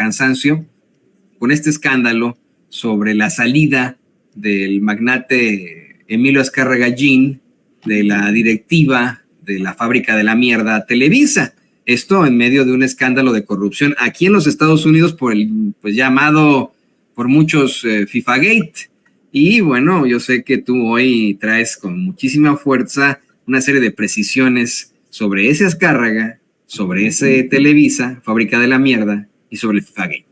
cansancio con este escándalo sobre la salida del magnate Emilio Azcárraga Gin de la directiva de la fábrica de la mierda Televisa. Esto en medio de un escándalo de corrupción aquí en los Estados Unidos por el pues llamado por muchos FIFAgate. Y bueno, yo sé que tú hoy traes con muchísima fuerza una serie de precisiones sobre ese Azcárraga, sobre ese Televisa, fábrica de la mierda, y sobre el FIFAgate.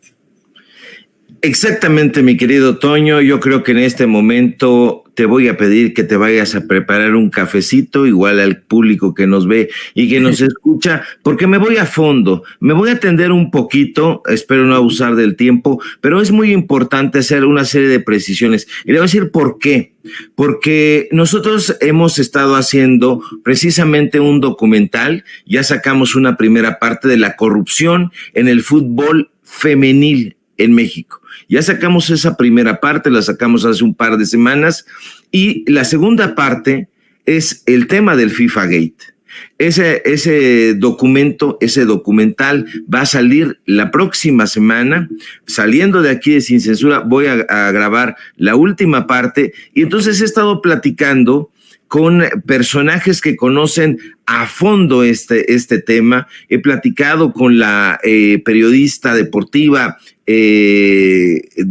Exactamente, mi querido Toño. Yo creo que en este momento te voy a pedir que te vayas a preparar un cafecito, igual al público que nos ve y que nos escucha, porque me voy a fondo, me voy a atender un poquito, espero no abusar del tiempo, pero es muy importante hacer una serie de precisiones. Y le voy a decir por qué. Porque nosotros hemos estado haciendo precisamente un documental, ya sacamos una primera parte de la corrupción en el fútbol femenil en México. Ya sacamos esa primera parte, la sacamos hace un par de semanas, y la segunda parte es el tema del FIFAgate. Ese documento, ese documental va a salir la próxima semana. Saliendo de aquí de Sin Censura voy a grabar la última parte, y entonces he estado platicando con personajes que conocen a fondo este tema. He platicado con la periodista deportiva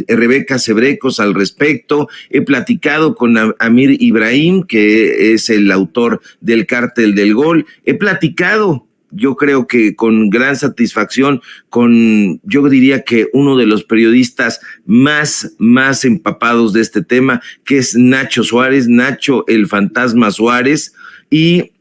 Rebeca Cebrecos al respecto. He platicado con Amir Ibrahim, que es el autor del Cártel del Gol. He platicado, yo creo que con gran satisfacción, yo diría que uno de los periodistas más empapados de este tema, que es Nacho Suárez, Nacho el Fantasma Suárez, y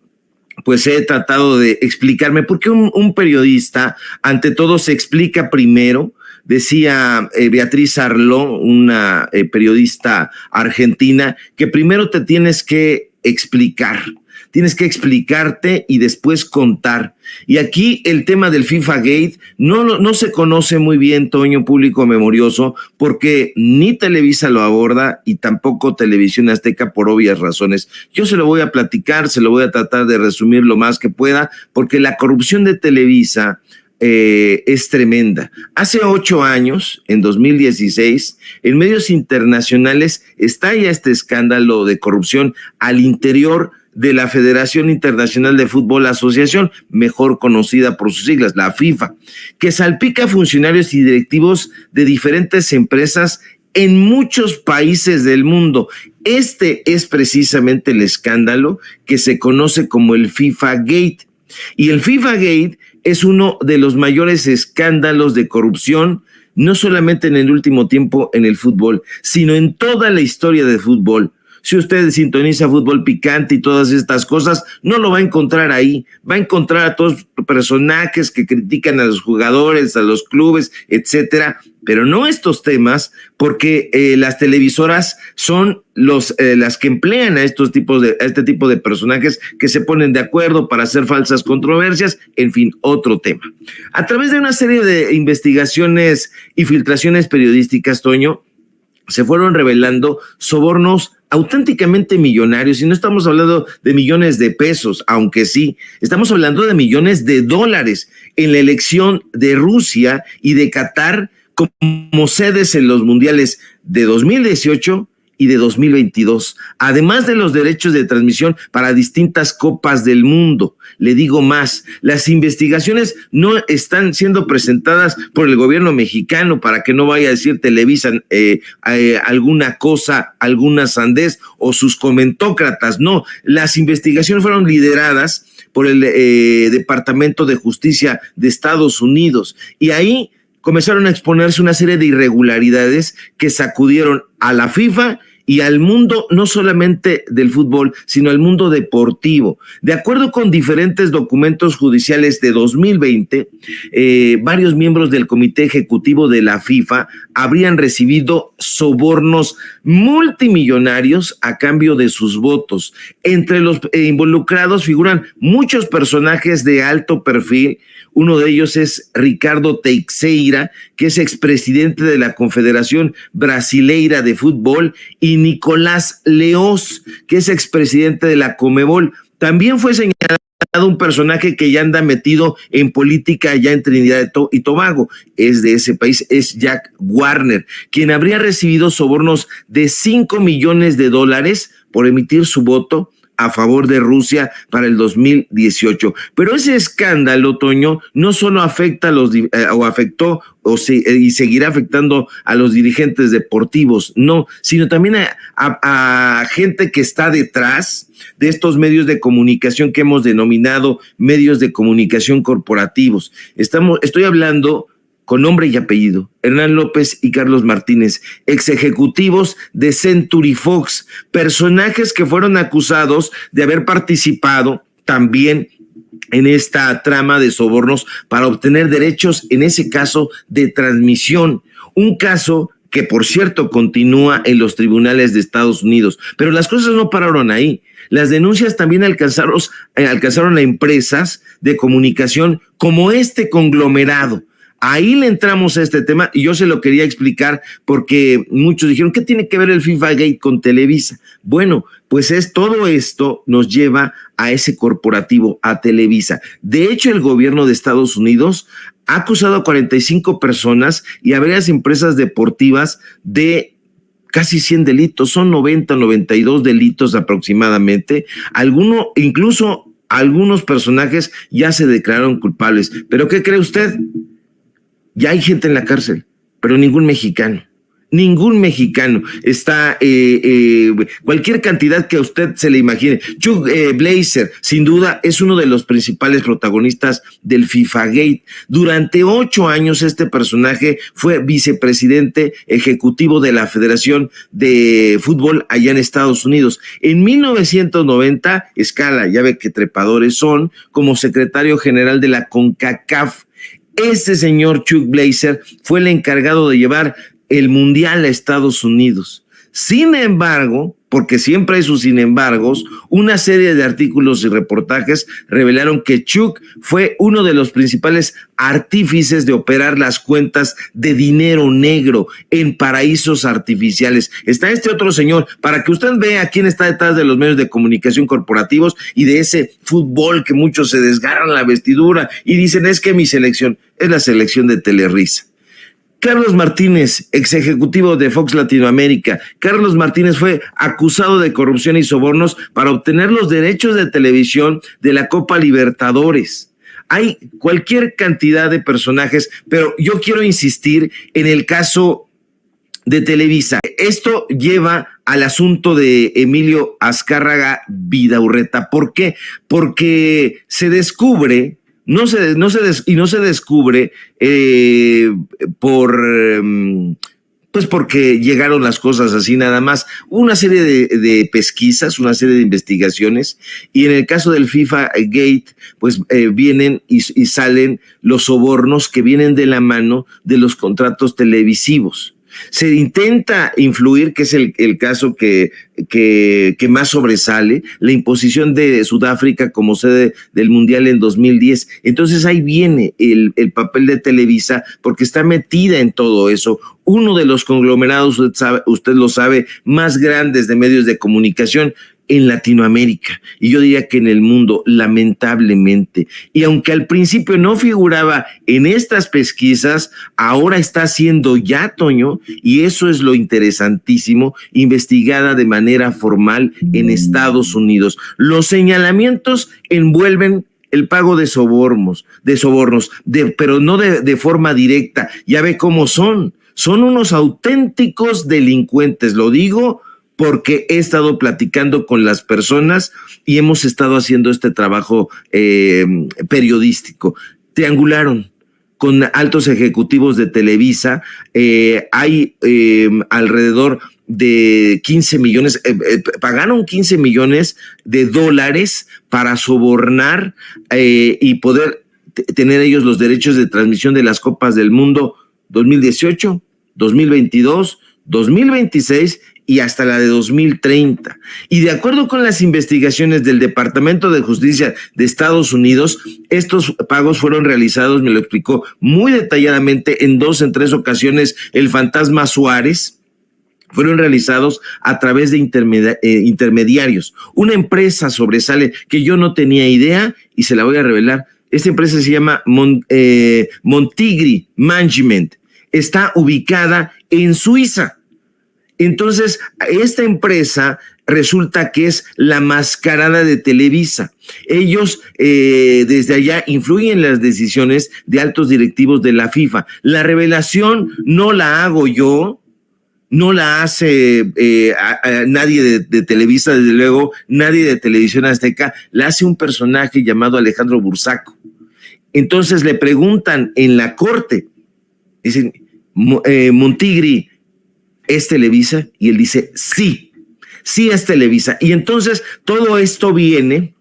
pues he tratado de explicarme por qué un periodista ante todo se explica primero. Decía Beatriz Arló, una periodista argentina, que primero te tienes que explicar. Tienes que explicarte y después contar. Y aquí el tema del FIFAgate no se conoce muy bien, Toño, público memorioso, porque ni Televisa lo aborda y tampoco Televisión Azteca, por obvias razones. Yo se lo voy a platicar, se lo voy a tratar de resumir lo más que pueda, porque la corrupción de Televisa es tremenda. Hace 8 años, en 2016, en medios internacionales estalla este escándalo de corrupción al interior de la Federación Internacional de Fútbol Asociación, mejor conocida por sus siglas, la FIFA, que salpica a funcionarios y directivos de diferentes empresas en muchos países del mundo. Este es precisamente el escándalo que se conoce como el FIFAgate. Y el FIFAgate es uno de los mayores escándalos de corrupción, no solamente en el último tiempo en el fútbol, sino en toda la historia del fútbol. Si usted sintoniza Fútbol Picante y todas estas cosas, no lo va a encontrar ahí. Va a encontrar a todos los personajes que critican a los jugadores, a los clubes, etcétera, pero no estos temas, porque las televisoras son las que emplean a este tipo de personajes que se ponen de acuerdo para hacer falsas controversias, en fin, otro tema. A través de una serie de investigaciones y filtraciones periodísticas, Toño, se fueron revelando sobornos auténticamente millonarios, y no estamos hablando de millones de pesos, aunque sí, estamos hablando de millones de dólares en la elección de Rusia y de Qatar como sedes en los mundiales de 2018 y de 2022, además de los derechos de transmisión para distintas copas del mundo. Le digo más, las investigaciones no están siendo presentadas por el gobierno mexicano para que no vaya a decir Televisa alguna cosa, alguna sandez o sus comentócratas. No, las investigaciones fueron lideradas por el Departamento de Justicia de Estados Unidos, y ahí comenzaron a exponerse una serie de irregularidades que sacudieron a la FIFA y al mundo, no solamente del fútbol, sino al mundo deportivo. De acuerdo con diferentes documentos judiciales de 2020, varios miembros del Comité Ejecutivo de la FIFA habrían recibido sobornos multimillonarios a cambio de sus votos. Entre los involucrados figuran muchos personajes de alto perfil. Uno de ellos es Ricardo Teixeira, que es expresidente de la Confederación Brasileira de Fútbol, y Nicolás Leoz, que es expresidente de la Conmebol. También fue señalado un personaje que ya anda metido en política allá en Trinidad y Tobago, es de ese país, es Jack Warner, quien habría recibido sobornos de $5 millones por emitir su voto a favor de Rusia para el 2018. Pero ese escándalo, Toño, no solo afecta a y seguirá afectando a los dirigentes deportivos, no, sino también a gente que está detrás de estos medios de comunicación que hemos denominado medios de comunicación corporativos. Estoy hablando con nombre y apellido, Hernán López y Carlos Martínez, ex ejecutivos de Century Fox, personajes que fueron acusados de haber participado también en esta trama de sobornos para obtener derechos, en ese caso, de transmisión. Un caso que, por cierto, continúa en los tribunales de Estados Unidos. Pero las cosas no pararon ahí. Las denuncias también alcanzaron a empresas de comunicación como este conglomerado. Ahí le entramos a este tema y yo se lo quería explicar porque muchos dijeron, ¿qué tiene que ver el FIFA Gate con Televisa? Bueno, pues todo esto nos lleva a ese corporativo, a Televisa. De hecho, el gobierno de Estados Unidos ha acusado a 45 personas y a varias empresas deportivas de casi 100 delitos, son 92 delitos aproximadamente. Incluso algunos personajes ya se declararon culpables. ¿Pero qué cree usted? Ya hay gente en la cárcel, pero ningún mexicano. Ningún mexicano está, cualquier cantidad que a usted se le imagine. Chuck Blazer, sin duda, es uno de los principales protagonistas del FIFA Gate. Durante 8 años este personaje fue vicepresidente ejecutivo de la Federación de Fútbol allá en Estados Unidos. En 1990, escala, ya ve qué trepadores son, como secretario general de la CONCACAF. Este señor Chuck Blazer fue el encargado de llevar el Mundial a Estados Unidos. Sin embargo, porque siempre hay sus sin embargos, una serie de artículos y reportajes revelaron que Chuck fue uno de los principales artífices de operar las cuentas de dinero negro en paraísos artificiales. Está este otro señor, para que usted vea quién está detrás de los medios de comunicación corporativos y de ese fútbol que muchos se desgarran la vestidura y dicen, es que mi selección es la selección de Telerisa. Carlos Martínez, ex ejecutivo de Fox Latinoamérica. Carlos Martínez fue acusado de corrupción y sobornos para obtener los derechos de televisión de la Copa Libertadores. Hay cualquier cantidad de personajes, pero yo quiero insistir en el caso de Televisa. Esto lleva al asunto de Emilio Azcárraga Vidaurreta. ¿Por qué? Porque se descubre... No se descubre porque llegaron las cosas así nada más. Una serie de pesquisas, una serie de investigaciones, y en el caso del FIFA Gate, pues vienen y salen los sobornos que vienen de la mano de los contratos televisivos. Se intenta influir, que es el caso que más sobresale, la imposición de Sudáfrica como sede del Mundial en 2010. Entonces ahí viene el papel de Televisa, porque está metida en todo eso. Uno de los conglomerados, usted lo sabe, más grandes de medios de comunicación en Latinoamérica, y yo diría que en el mundo, lamentablemente. Y aunque al principio no figuraba en estas pesquisas, ahora está siendo ya, Toño, y eso es lo interesantísimo, investigada de manera formal en Estados Unidos. Los señalamientos envuelven el pago de sobornos, pero no de forma directa. Ya ve cómo son unos auténticos delincuentes, lo digo porque he estado platicando con las personas y hemos estado haciendo este trabajo periodístico. Triangularon con altos ejecutivos de Televisa, hay alrededor de 15 millones, pagaron 15 millones de dólares para sobornar y poder tener ellos los derechos de transmisión de las Copas del Mundo 2018, 2022, 2026 y hasta la de 2030. Y de acuerdo con las investigaciones del Departamento de Justicia de Estados Unidos, estos pagos fueron realizados, me lo explicó muy detalladamente, en 3 ocasiones el fantasma Suárez, fueron realizados a través de intermediarios. Una empresa sobresale que yo no tenía idea y se la voy a revelar. Esta empresa se llama Montigri Management. Está ubicada en Suiza. Entonces, esta empresa resulta que es la mascarada de Televisa. Ellos desde allá influyen en las decisiones de altos directivos de la FIFA. La revelación no la hago yo, no la hace nadie de Televisa, desde luego, nadie de Televisión Azteca, la hace un personaje llamado Alejandro Bursaco. Entonces le preguntan en la corte, dicen, Montigri, ¿es Televisa? Y él dice, sí es Televisa. Y entonces todo esto viene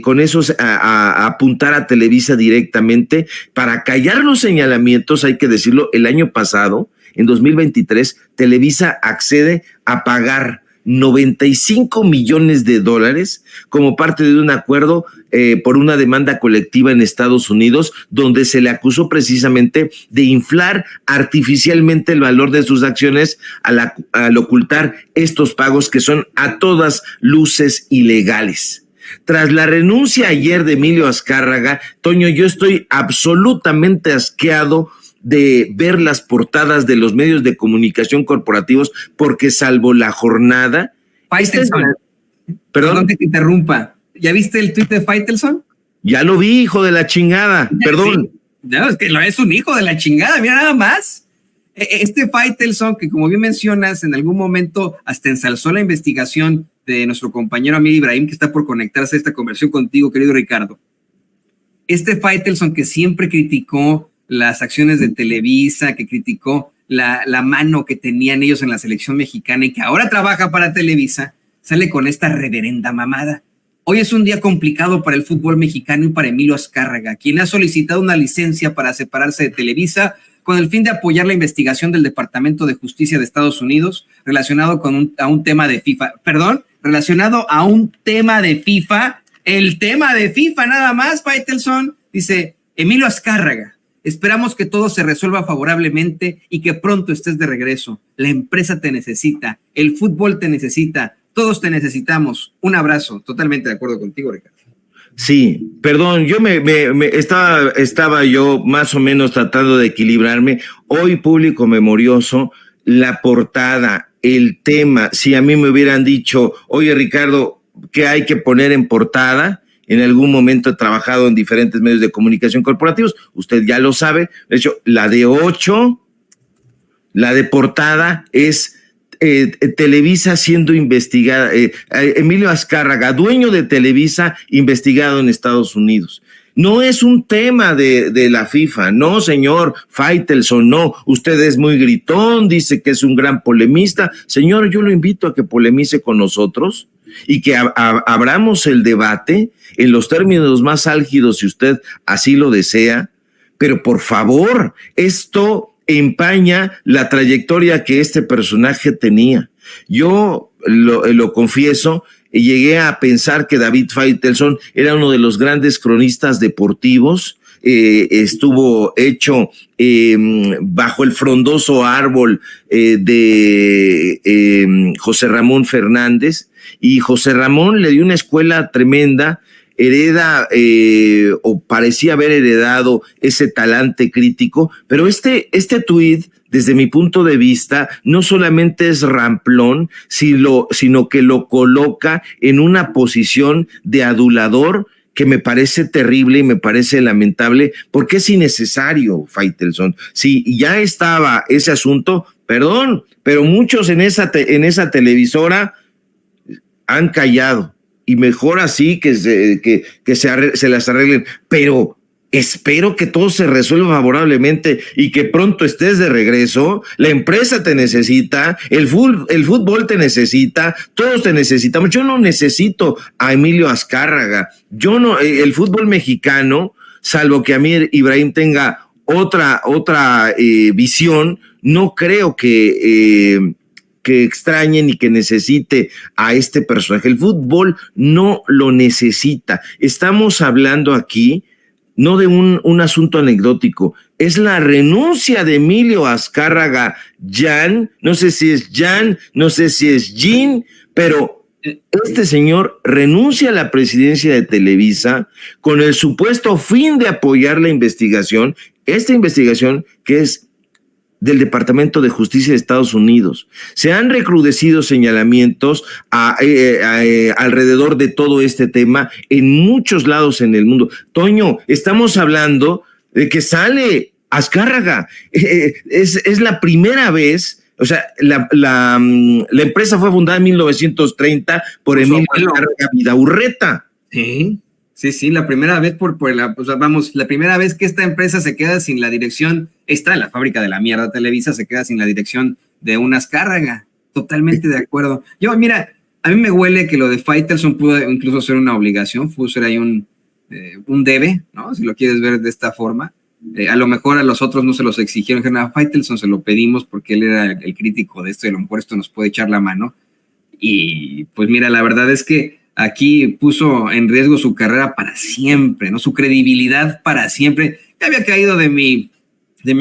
con esos a apuntar a Televisa directamente para callar los señalamientos. Hay que decirlo, el año pasado, en 2023, Televisa accede a pagar $95 millones como parte de un acuerdo por una demanda colectiva en Estados Unidos, donde se le acusó precisamente de inflar artificialmente el valor de sus acciones al ocultar estos pagos que son a todas luces ilegales. Tras la renuncia ayer de Emilio Azcárraga, Toño, yo estoy absolutamente asqueado de ver las portadas de los medios de comunicación corporativos, porque salvo La Jornada... Perdón que te interrumpa. ¿Ya viste el tuit de Faitelson? Ya lo vi, hijo de la chingada. Perdón. Sí. No, es que es un hijo de la chingada, mira nada más. Este Faitelson, que como bien mencionas, en algún momento hasta ensalzó la investigación de nuestro compañero Amir Ibrahim, que está por conectarse a esta conversación contigo, querido Ricardo. Este Faitelson, que siempre criticó las acciones de Televisa, que criticó la mano que tenían ellos en la selección mexicana y que ahora trabaja para Televisa, sale con esta reverenda mamada. Hoy es un día complicado para el fútbol mexicano y para Emilio Azcárraga, quien ha solicitado una licencia para separarse de Televisa con el fin de apoyar la investigación del Departamento de Justicia de Estados Unidos relacionado a un tema de FIFA. Perdón, relacionado a un tema de FIFA. El tema de FIFA nada más, Faitelson. Dice, Emilio Azcárraga, esperamos que todo se resuelva favorablemente y que pronto estés de regreso. La empresa te necesita, el fútbol te necesita, todos te necesitamos. Un abrazo. Totalmente de acuerdo contigo, Ricardo. Sí, perdón, yo estaba yo más o menos tratando de equilibrarme. Hoy, público memorioso, la portada, el tema, si a mí me hubieran dicho, oye, Ricardo, ¿qué hay que poner en portada? En algún momento he trabajado en diferentes medios de comunicación corporativos, usted ya lo sabe. De hecho, la de 8, la de portada es Televisa siendo investigada, Emilio Azcárraga, dueño de Televisa, investigado en Estados Unidos. No es un tema de la FIFA, no, señor Faitelson, no. Usted es muy gritón, dice que es un gran polemista. Señor, yo lo invito a que polemice con nosotros y que abramos el debate en los términos más álgidos, si usted así lo desea. Pero por favor, esto empaña la trayectoria que este personaje tenía. Yo lo confieso, llegué a pensar que David Faitelson era uno de los grandes cronistas deportivos. Estuvo hecho bajo el frondoso árbol de José Ramón Fernández, y José Ramón le dio una escuela tremenda. Hereda o parecía haber heredado ese talante crítico, pero este tuit, desde mi punto de vista, no solamente es ramplón, sino que lo coloca en una posición de adulador que me parece terrible y me parece lamentable, porque es innecesario, Faitelson. Si ya estaba ese asunto, perdón, pero muchos en esa televisora han callado. Y mejor así que se las arreglen, pero espero que todo se resuelva favorablemente y que pronto estés de regreso. La empresa te necesita, el fútbol te necesita, todos te necesitamos. Yo no necesito a Emilio Azcárraga, el fútbol mexicano, salvo que Amir Ibrahim tenga otra visión, no creo que extrañen y que necesite a este personaje. El fútbol no lo necesita. Estamos hablando aquí no de un asunto anecdótico, es la renuncia de Emilio Azcárraga Jan, no sé si es Jan, no sé si es Jean, pero este señor renuncia a la presidencia de Televisa con el supuesto fin de apoyar la investigación, esta investigación que es del Departamento de Justicia de Estados Unidos. Se han recrudecido señalamientos alrededor de todo este tema en muchos lados en el mundo. Toño, estamos hablando de que sale Azcárraga. Es la primera vez, o sea, la empresa fue fundada en 1930 por Emilio Azcárraga Vidaurreta. Sí, la primera vez la primera vez que esta empresa se queda sin la dirección, la fábrica de la mierda Televisa se queda sin la dirección de una Azcárraga. Totalmente de acuerdo. Mira, a mí me huele que lo de Faitelson pudo incluso ser una obligación, pudo ser ahí un debe, ¿no? Si lo quieres ver de esta forma. A lo mejor a los otros no se los exigieron, que a Faitelson se lo pedimos porque él era el crítico de esto y a lo mejor esto nos puede echar la mano. Y pues mira, la verdad es que aquí puso en riesgo su carrera para siempre, ¿no? Su credibilidad para siempre. Ya había caído de mi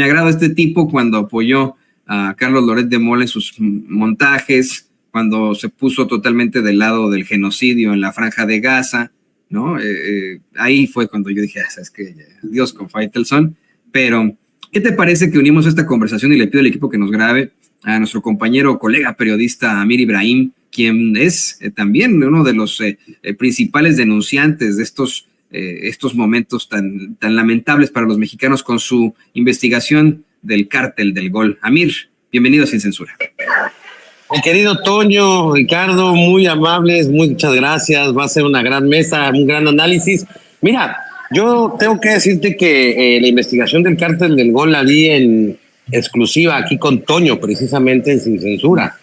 agrado este tipo cuando apoyó a Carlos Loret de Mola en sus montajes, cuando se puso totalmente del lado del genocidio en la Franja de Gaza, ¿no? Ahí fue cuando yo dije, ¿sabes qué? Dios con Faitelson. Pero, ¿qué te parece que unimos esta conversación y le pido al equipo que nos grabe a nuestro compañero, colega periodista Amir Ibrahim, quien es también uno de los principales denunciantes de estos momentos tan lamentables para los mexicanos con su investigación del cártel del Gol? Amir, bienvenido a Sin Censura. Mi querido Toño, Ricardo, muy amables, muchas gracias. Va a ser una gran mesa, un gran análisis. Mira, yo tengo que decirte que la investigación del cártel del Gol la vi en exclusiva aquí con Toño, precisamente en Sin Censura.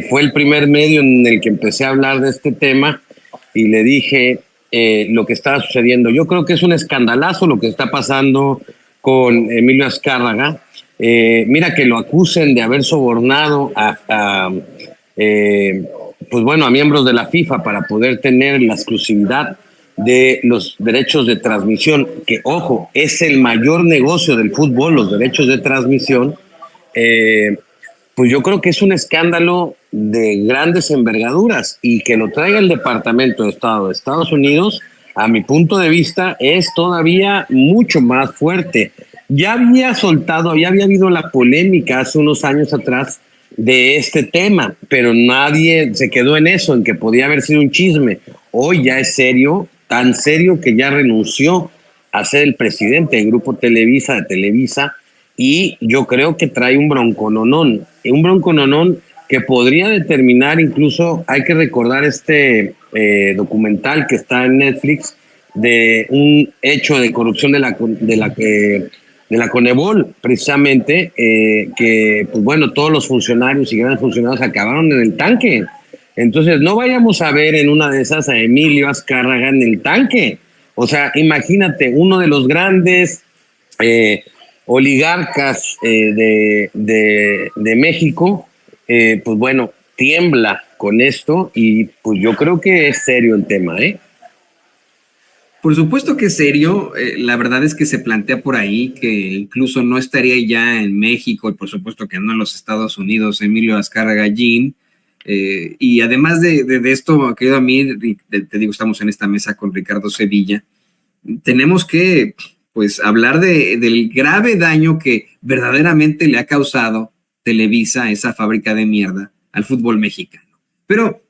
Fue el primer medio en el que empecé a hablar de este tema y le dije lo que estaba sucediendo. Yo creo que es un escandalazo lo que está pasando con Emilio Azcárraga. Mira, que lo acusen de haber sobornado a miembros de la FIFA para poder tener la exclusividad de los derechos de transmisión, que, ojo, es el mayor negocio del fútbol, los derechos de transmisión. Pues yo creo que es un escándalo de grandes envergaduras, y que lo traiga el Departamento de Estado de Estados Unidos, a mi punto de vista, es todavía mucho más fuerte. Ya había habido la polémica hace unos años atrás de este tema, pero nadie se quedó en eso, en que podía haber sido un chisme. Hoy ya es serio, tan serio que ya renunció a ser el presidente del Grupo Televisa, de Televisa, y yo creo que trae un broncononón que podría determinar, incluso hay que recordar este documental que está en Netflix de un hecho de corrupción de la Conebol, precisamente, que pues bueno, todos los funcionarios y grandes funcionarios acabaron en el tanque. Entonces no vayamos a ver en una de esas a Emilio Azcárraga en el tanque. O sea, imagínate, uno de los grandes oligarcas de México, pues bueno, tiembla con esto, y pues yo creo que es serio el tema, ¿eh? Por supuesto que es serio. La verdad es que se plantea por ahí que incluso no estaría ya en México, y por supuesto que no en los Estados Unidos, Emilio Azcárraga Gin. Y además de esto, querido Amir, te digo, estamos en esta mesa con Ricardo Sevilla. Tenemos que pues hablar del grave daño que verdaderamente le ha causado Televisa, esa fábrica de mierda, al fútbol mexicano. Pero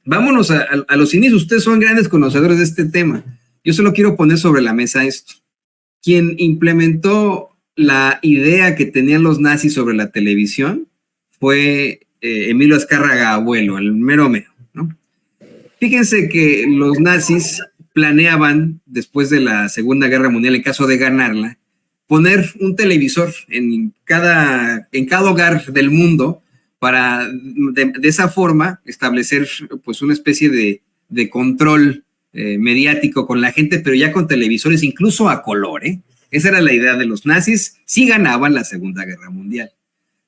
vámonos a los inicios. Ustedes son grandes conocedores de este tema. Yo solo quiero poner sobre la mesa esto. Quien implementó la idea que tenían los nazis sobre la televisión fue Emilio Azcárraga Abuelo, el mero mero, ¿no? Fíjense que los nazis planeaban, después de la Segunda Guerra Mundial, en caso de ganarla, poner un televisor en cada hogar del mundo para de esa forma establecer pues una especie de control mediático con la gente, pero ya con televisores incluso a color, ¿eh? Esa era la idea de los nazis si ganaban la Segunda Guerra Mundial.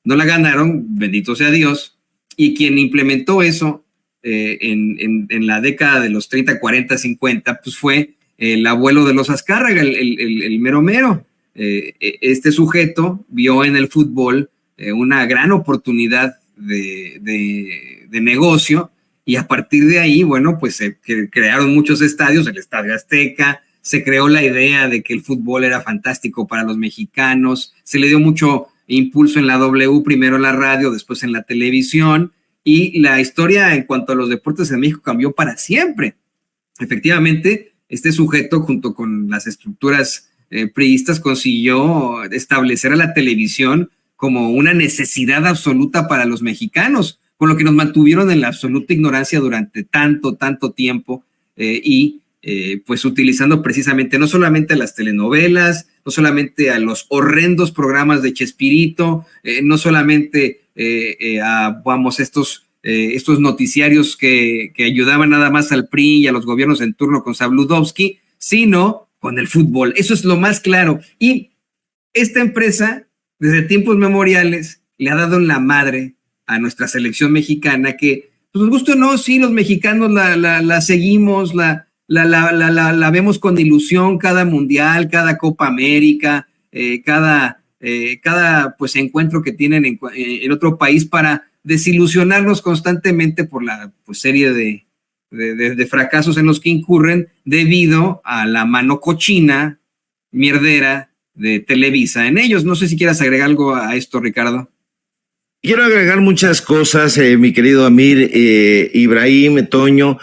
No la ganaron, bendito sea Dios, y quien implementó eso en la década de los 30, 40, 50, pues fue el abuelo de los Azcárraga, el mero mero. Este sujeto vio en el fútbol una gran oportunidad de negocio, y a partir de ahí, bueno, pues se crearon muchos estadios, el Estadio Azteca, se creó la idea de que el fútbol era fantástico para los mexicanos, se le dio mucho impulso en la W, primero en la radio, después en la televisión, y la historia en cuanto a los deportes en México cambió para siempre. Efectivamente, este sujeto, junto con las estructuras priistas, consiguió establecer a la televisión como una necesidad absoluta para los mexicanos, con lo que nos mantuvieron en la absoluta ignorancia durante tanto tiempo, pues utilizando precisamente no solamente las telenovelas, no solamente a los horrendos programas de Chespirito, no solamente estos noticiarios que ayudaban nada más al PRI y a los gobiernos en turno con Sabludovsky, sino con el fútbol. Eso es lo más claro. Y esta empresa, desde tiempos memoriales, le ha dado en la madre a nuestra selección mexicana, que, pues nos gusta o no, sí, los mexicanos la seguimos, la vemos con ilusión cada mundial, cada Copa América, cada pues encuentro que tienen en otro país para desilusionarnos constantemente por la pues, serie de fracasos en los que incurren debido a la mano cochina, mierdera de Televisa en ellos. No sé si quieras agregar algo a esto, Ricardo. Quiero agregar muchas cosas, mi querido Amir, Ibrahim, Toño.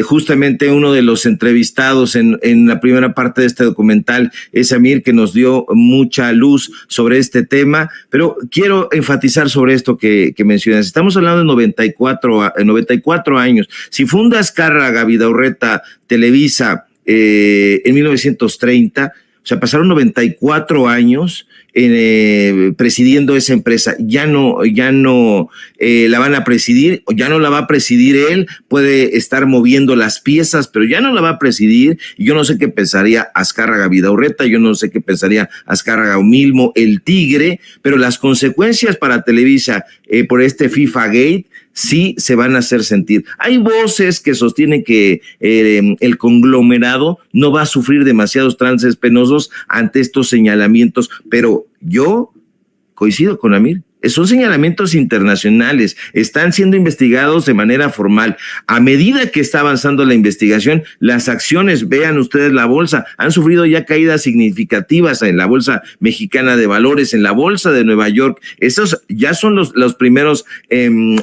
Justamente uno de los entrevistados en la primera parte de este documental es Amir, que nos dio mucha luz sobre este tema, pero quiero enfatizar sobre esto que mencionas. Estamos hablando de 94 años. Si funda Azcárraga Vidaurreta Televisa en 1930, o sea, pasaron 94 años presidiendo esa empresa. Ya no la van a presidir, o ya no la va a presidir él, puede estar moviendo las piezas, pero ya no la va a presidir. Yo no sé qué pensaría Azcárraga Vidaurreta, yo no sé qué pensaría Azcárraga Milmo, el Tigre, pero las consecuencias para Televisa por este FIFA Gate sí se van a hacer sentir. Hay voces que sostienen que el conglomerado no va a sufrir demasiados trances penosos ante estos señalamientos, pero yo coincido con Amir. Son señalamientos internacionales, están siendo investigados de manera formal. A medida que está avanzando la investigación, las acciones, vean ustedes la bolsa, han sufrido ya caídas significativas en la Bolsa Mexicana de Valores, en la Bolsa de Nueva York. Esos ya son los primeros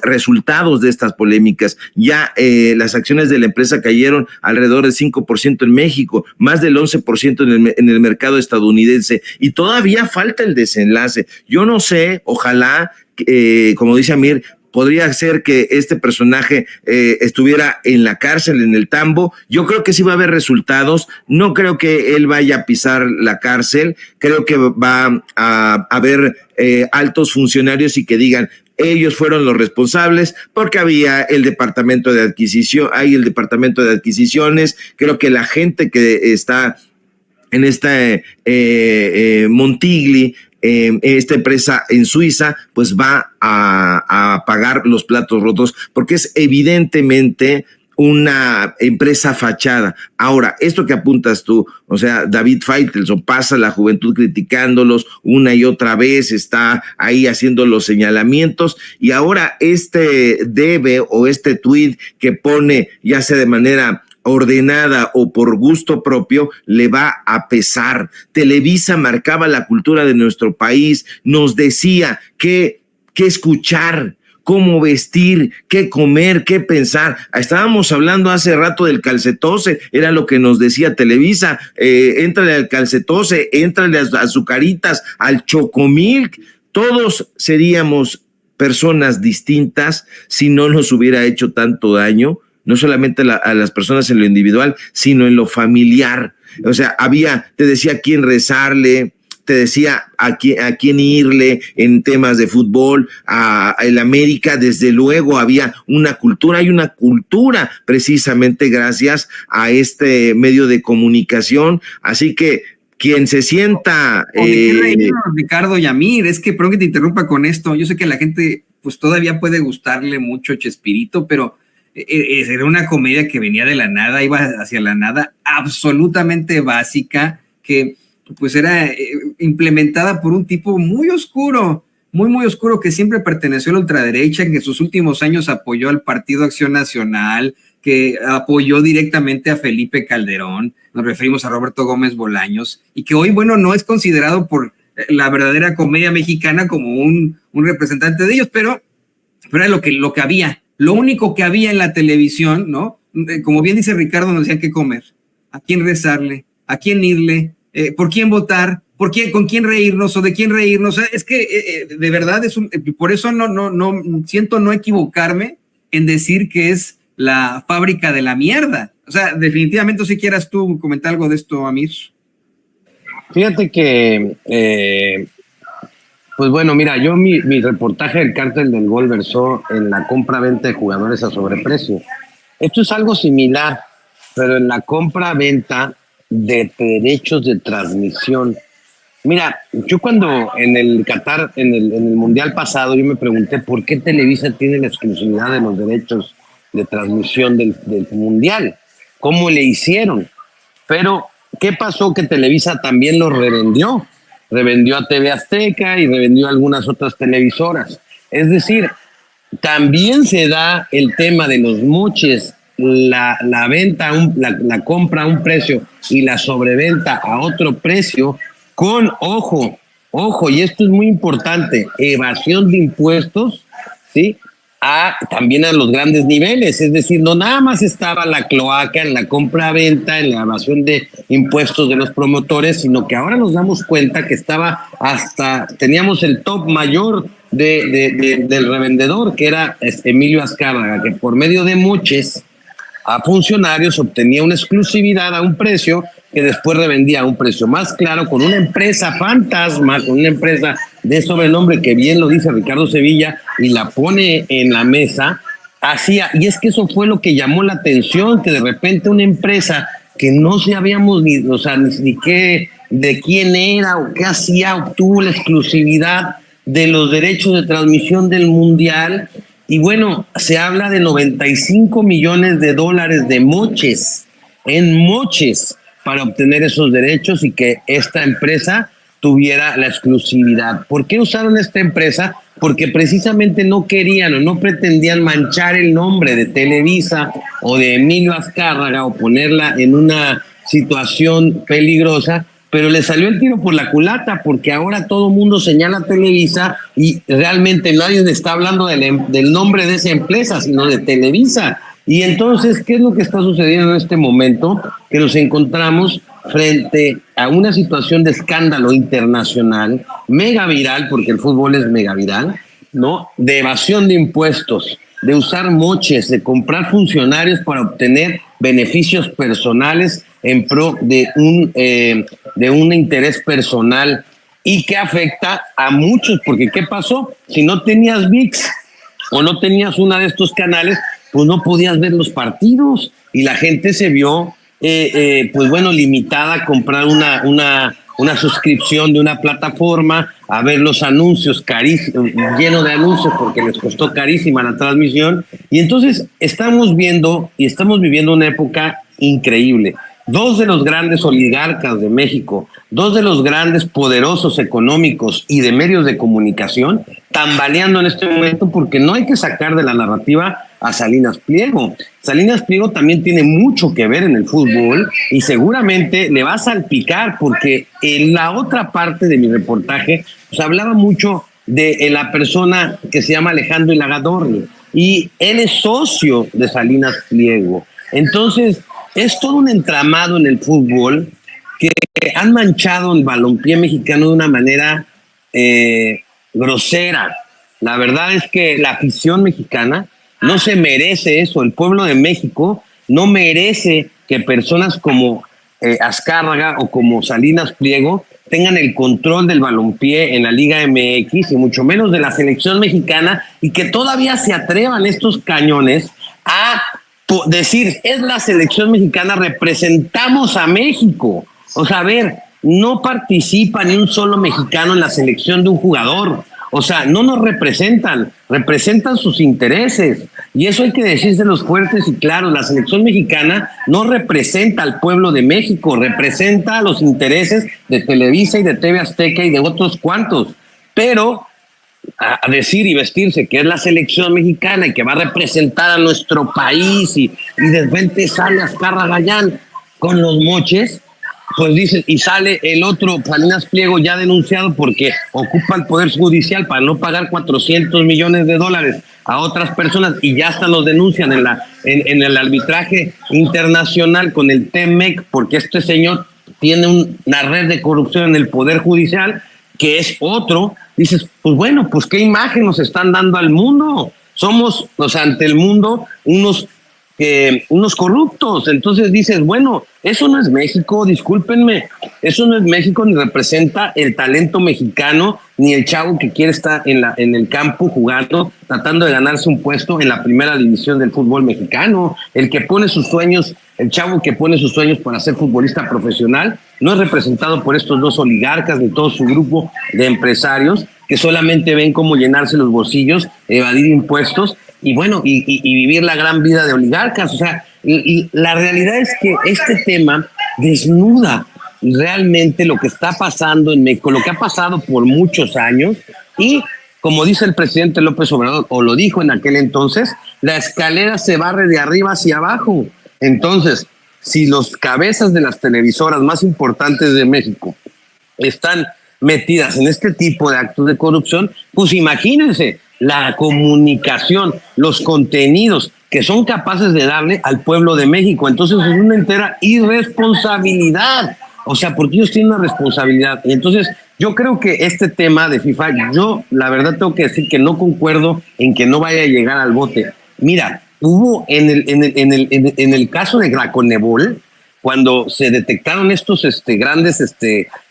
resultados de estas polémicas. Ya las acciones de la empresa cayeron alrededor del 5% en México, más del 11% en el mercado estadounidense, y todavía falta el desenlace. Yo no sé, ojalá, como dice Amir, podría ser que este personaje estuviera en la cárcel, en el tambo. Yo creo que sí va a haber resultados. No creo que él vaya a pisar la cárcel. Creo que va a haber altos funcionarios y que digan, ellos fueron los responsables, porque había el departamento de adquisición, hay el departamento de adquisiciones. Creo que la gente que está en esta Montigli, esta empresa en Suiza, pues va a pagar los platos rotos, porque es evidentemente una empresa fachada. Ahora, esto que apuntas tú, o sea, David Faitelson pasa la juventud criticándolos una y otra vez, está ahí haciendo los señalamientos, y ahora este debe o este tuit que pone, ya sea de manera ordenada o por gusto propio, le va a pesar. Televisa marcaba la cultura de nuestro país, nos decía qué escuchar, cómo vestir, qué comer, qué pensar. Estábamos hablando hace rato del calcetose, era lo que nos decía Televisa, éntrale al calcetose, éntrale a azucaritas, al chocomilk. Todos seríamos personas distintas si no nos hubiera hecho tanto daño, no solamente a las personas en lo individual, sino en lo familiar. O sea, te decía a quién rezarle, te decía a quién irle en temas de fútbol. El América, desde luego, había una cultura, hay una cultura precisamente gracias a este medio de comunicación. Así que quien se sienta... Ricardo y Amir, es que, perdón que te interrumpa con esto, yo sé que la gente pues todavía puede gustarle mucho Chespirito, pero Era una comedia que venía de la nada, iba hacia la nada, absolutamente básica, que pues era implementada por un tipo muy oscuro, muy oscuro, que siempre perteneció a la ultraderecha, que en sus últimos años apoyó al Partido Acción Nacional, que apoyó directamente a Felipe Calderón, nos referimos a Roberto Gómez Bolaños, y que hoy, bueno, no es considerado por la verdadera comedia mexicana como un representante de ellos, pero era lo que había, lo único que había en la televisión, ¿no? Como bien dice Ricardo, nos decían qué comer, a quién rezarle, a quién irle, por quién votar, con quién reírnos o de quién reírnos. Es que de verdad por eso no siento no equivocarme en decir que es la fábrica de la mierda. O sea, definitivamente, si quieras tú comentar algo de esto, Amir. Fíjate que, pues bueno, mira, yo mi reportaje del Cártel del Gol versó en la compra-venta de jugadores a sobreprecio. Esto es algo similar, pero en la compra-venta de derechos de transmisión. Mira, yo cuando en el Qatar, en el Mundial pasado, yo me pregunté por qué Televisa tiene la exclusividad de los derechos de transmisión del Mundial. ¿Cómo le hicieron? Pero, ¿qué pasó? Que Televisa también lo revendió. Revendió a TV Azteca y revendió a algunas otras televisoras. Es decir, también se da el tema de los moches, la venta, la compra a un precio y la sobreventa a otro precio, con, ojo, y esto es muy importante, evasión de impuestos, ¿sí? También a los grandes niveles, es decir, no nada más estaba la cloaca en la compra-venta, en la evasión de impuestos de los promotores, sino que ahora nos damos cuenta que teníamos el top mayor del revendedor, que era Emilio Azcárraga, que por medio de moches a funcionarios obtenía una exclusividad a un precio que después revendía a un precio más claro con una empresa fantasma, con una empresa de sobrenombre que bien lo dice Ricardo Sevilla y la pone en la mesa. Y es que eso fue lo que llamó la atención, que de repente una empresa que no sabíamos ni de quién era o qué hacía, obtuvo la exclusividad de los derechos de transmisión del Mundial. Y bueno, se habla de $95 millones de moches, para obtener esos derechos y que esta empresa tuviera la exclusividad. ¿Por qué usaron esta empresa? Porque precisamente no querían o no pretendían manchar el nombre de Televisa o de Emilio Azcárraga o ponerla en una situación peligrosa, pero le salió el tiro por la culata, porque ahora todo el mundo señala a Televisa y realmente nadie está hablando del nombre de esa empresa, sino de Televisa. Y entonces, ¿qué es lo que está sucediendo en este momento? Que nos encontramos frente a una situación de escándalo internacional, mega viral, porque el fútbol es mega viral, ¿no? De evasión de impuestos, de usar moches, de comprar funcionarios para obtener beneficios personales en pro de un interés personal y que afecta a muchos, porque ¿qué pasó? Si no tenías ViX o no tenías una de estos canales, pues no podías ver los partidos y la gente se vio, pues bueno, limitada a comprar una suscripción de una plataforma, a ver los anuncios lleno de anuncios porque les costó carísima la transmisión. Y entonces estamos viviendo una época increíble. Dos de los grandes oligarcas de México, dos de los grandes poderosos económicos y de medios de comunicación tambaleando en este momento, porque no hay que sacar de la narrativa a Salinas Pliego. Salinas Pliego también tiene mucho que ver en el fútbol y seguramente le va a salpicar, porque en la otra parte de mi reportaje pues hablaba mucho de la persona que se llama Alejandro Ilagadorni y él es socio de Salinas Pliego. Entonces es todo un entramado en el fútbol que han manchado el balompié mexicano de una manera grosera. La verdad es que la afición mexicana no se merece eso. El pueblo de México no merece que personas como Azcárraga o como Salinas Pliego tengan el control del balompié en la Liga MX y mucho menos de la selección mexicana, y que todavía se atrevan estos cañones a decir, es la selección mexicana, representamos a México. O sea, a ver, no participa ni un solo mexicano en la selección de un jugador. O sea, no nos representan sus intereses. Y eso hay que decírselos fuertes y claros. La selección mexicana no representa al pueblo de México, representa los intereses de Televisa y de TV Azteca y de otros cuantos. Pero a decir y vestirse que es la selección mexicana y que va a representar a nuestro país y de repente sale Azcárraga Gallán con los moches, pues dicen, y sale el otro, Salinas Pliego, ya denunciado porque ocupa el Poder Judicial para no pagar $400 millones a otras personas y ya hasta los denuncian en el arbitraje internacional con el TEMEC porque este señor tiene una red de corrupción en el Poder Judicial que es otro. Dices, pues bueno, pues qué imagen nos están dando al mundo. Somos, o sea, ante el mundo unos corruptos. Entonces dices, bueno, eso no es México, discúlpenme, eso no es México, ni representa el talento mexicano, ni el chavo que quiere estar en el campo jugando, tratando de ganarse un puesto en la primera división del fútbol mexicano. El que pone sus sueños, el chavo que pone sus sueños para ser futbolista profesional, no es representado por estos dos oligarcas ni todo su grupo de empresarios que solamente ven cómo llenarse los bolsillos, evadir impuestos y bueno, y vivir la gran vida de oligarcas. O sea, y la realidad es que este tema desnuda realmente lo que está pasando en México, lo que ha pasado por muchos años y, como dice el presidente López Obrador, o lo dijo en aquel entonces, la escalera se barre de arriba hacia abajo. Entonces, si los cabezas de las televisoras más importantes de México están metidas en este tipo de actos de corrupción, pues imagínense la comunicación, los contenidos que son capaces de darle al pueblo de México. Entonces es una entera irresponsabilidad. O sea, porque ellos tienen una responsabilidad. Y entonces yo creo que este tema de FIFA, yo la verdad tengo que decir que no concuerdo en que no vaya a llegar al bote. Mira, hubo en el caso de la Conmebol, cuando se detectaron estos grandes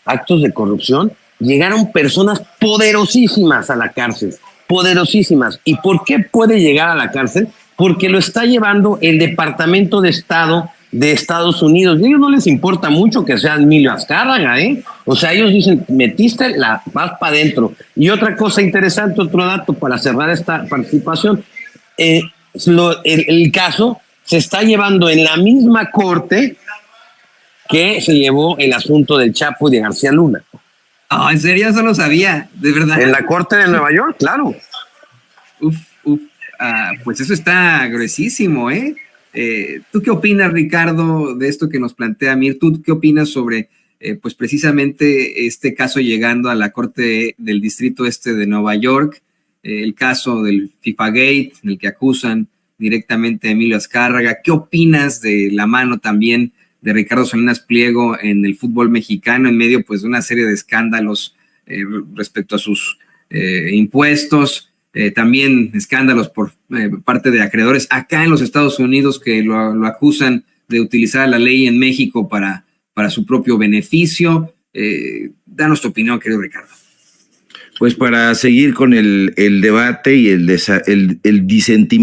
actos de corrupción, llegaron personas poderosísimas a la cárcel, poderosísimas. ¿Y por qué puede llegar a la cárcel? Porque lo está llevando el Departamento de Estado de Estados Unidos. Y a ellos no les importa mucho que sea Emilio Azcárraga, ¿eh? O sea, ellos dicen, metiste vas para adentro. Y otra cosa interesante, otro dato para cerrar esta participación, el caso se está llevando en la misma corte que se llevó el asunto del Chapo y de García Luna. Oh, en serio, eso lo sabía, de verdad. En la corte de Nueva York, claro. Pues eso está gruesísimo, ¿eh? ¿Tú qué opinas, Ricardo, de esto que nos plantea Mir? ¿Tú qué opinas sobre, pues precisamente este caso llegando a la Corte del Distrito Este de Nueva York, el caso del FIFA Gate, en el que acusan directamente a Emilio Azcárraga? ¿Qué opinas de la mano también de Ricardo Salinas Pliego en el fútbol mexicano en medio, pues, de una serie de escándalos respecto a sus impuestos? También escándalos por parte de acreedores acá en los Estados Unidos que lo acusan de utilizar la ley en México para su propio beneficio. Danos tu opinión, querido Ricardo. Pues para seguir con el debate y el disentimiento